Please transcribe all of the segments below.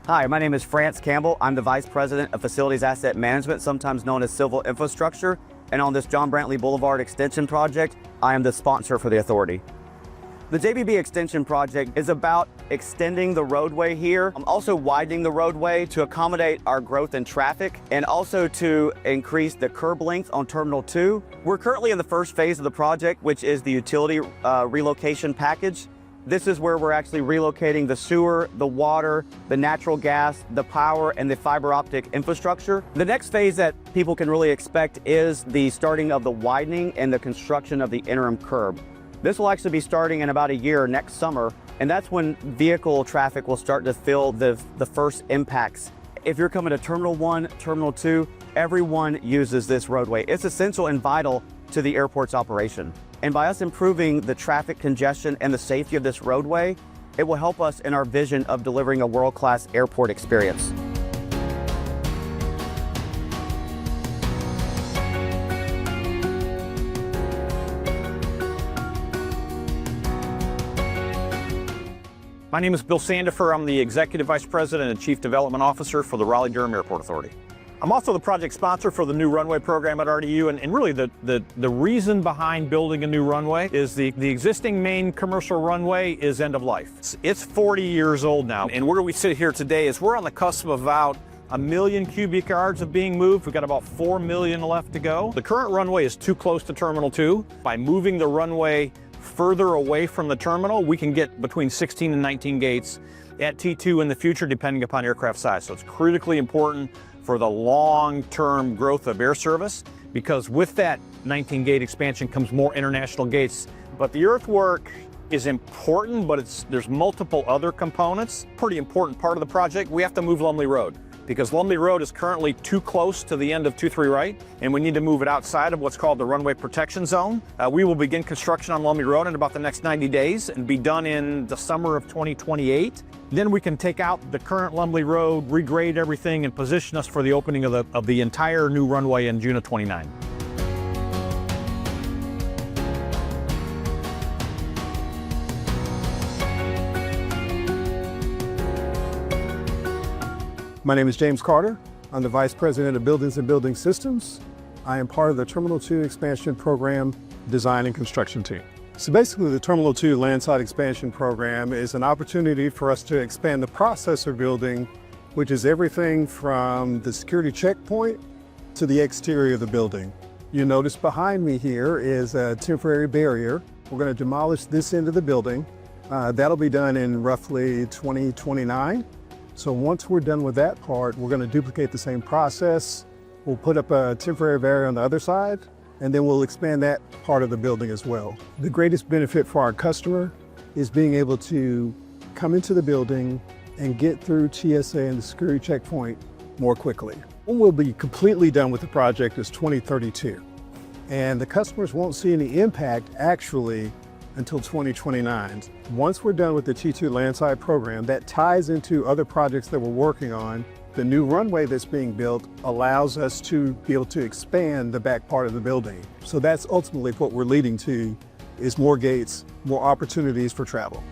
Hi, my name is France Campbell. I'm the Vice President of Facilities Asset Management, sometimes known as Civil Infrastructure. And on this John Brantley Boulevard extension project, I am the sponsor for the authority. The JBB extension project is about extending the roadway here. I'm also widening the roadway to accommodate our growth in traffic and also to increase the curb length on Terminal 2. We're currently in the first phase of the project, which is the utility relocation package. This is where we're actually relocating the sewer, the water, the natural gas, the power, and the fiber optic infrastructure. The next phase that people can really expect is the starting of the widening and the construction of the interim curb. This will actually be starting in about a year, next summer, and that's when vehicle traffic will start to feel the first impacts. If you're coming to Terminal 1, Terminal 2, everyone uses this roadway. It's essential and vital to the airport's operation. And by us improving the traffic congestion and the safety of this roadway, it will help us in our vision of delivering a world-class airport experience. My name is Bill Sandifer. I'm the Executive Vice President and Chief Development Officer for the Raleigh-Durham Airport Authority. I'm also the project sponsor for the new runway program at RDU, and really the reason behind building a new runway is the existing main commercial runway is end of life. It's 40 years old now, and where we sit here today is we're on the cusp of about 1 million cubic yards of being moved. We've got about 4 million left to go. The current runway is too close to Terminal 2. By moving the runway further away from the terminal, we can get between 16 and 19 gates at T2 in the future, depending upon aircraft size. So it's critically important for the long-term growth of air service, because with that 19-gate expansion comes more international gates. But the earthwork is important, but there's multiple other components. Pretty important part of the project, we have to move Lumley Road, because Lumley Road is currently too close to the end of 2-3 right, and we need to move it outside of what's called the runway protection zone. We will begin construction on Lumley Road in about the next 90 days and be done in the summer of 2028. Then we can take out the current Lumley Road, regrade everything, and position us for the opening of the entire new runway in June of 29. My name is James Carter. I'm the Vice President of Buildings and Building Systems. I am part of the Terminal 2 Expansion Program Design and Construction team. So basically, the Terminal 2 Landside Expansion Program is an opportunity for us to expand the processor building, which is everything from the security checkpoint to the exterior of the building. You notice behind me here is a temporary barrier. We're going to demolish this end of the building. That'll be done in roughly 2029. So once we're done with that part, we're going to duplicate the same process. We'll put up a temporary barrier on the other side, and then we'll expand that part of the building as well. The greatest benefit for our customer is being able to come into the building and get through TSA and the security checkpoint more quickly. When we'll be completely done with the project is 2032. And the customers won't see any impact actually until 2029. Once we're done with the T2 Landside program, that ties into other projects that we're working on. The new runway that's being built allows us to be able to expand the back part of the building. So that's ultimately what we're leading to, is more gates, more opportunities for travel.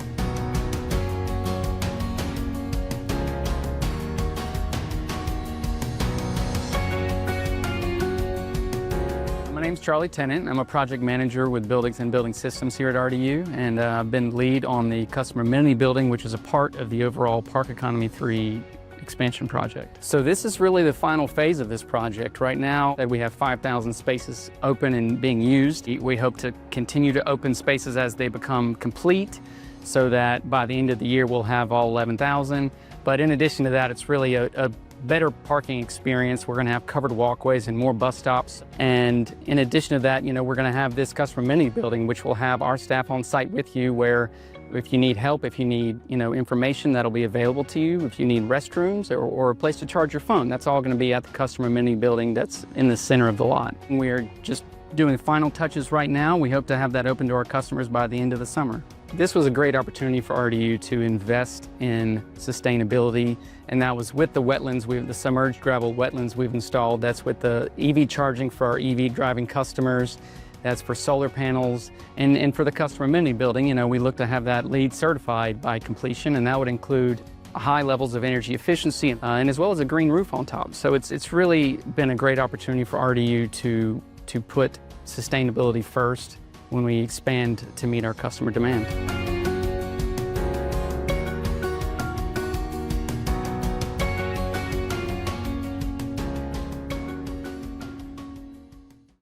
My name's Charlie Tennant. I'm a project manager with Buildings and Building Systems here at RDU, and I've been lead on the customer amenity building, which is a part of the overall Park Economy 3 expansion project. So this is really the final phase of this project. Right now we have 5,000 spaces open and being used. We hope to continue to open spaces as they become complete, so that by the end of the year we'll have all 11,000. But in addition to that, it's really a better parking experience. We're going to have covered walkways and more bus stops. And in addition to that, we're going to have this customer amenity building, which will have our staff on site with you, where if you need help, if you need information, that'll be available to you. If you need restrooms or a place to charge your phone, that's all going to be at the customer amenity building that's in the center of the lot. We are just doing final touches right now. We hope to have that open to our customers by the end of the summer. This was a great opportunity for RDU to invest in sustainability, and that was with the wetlands, the submerged gravel wetlands we've installed. That's with the EV charging for our EV driving customers. That's for solar panels, and for the customer amenity building, we look to have that LEED certified by completion, and that would include high levels of energy efficiency, and as well as a green roof on top. So it's really been a great opportunity for RDU to put sustainability first when we expand to meet our customer demand.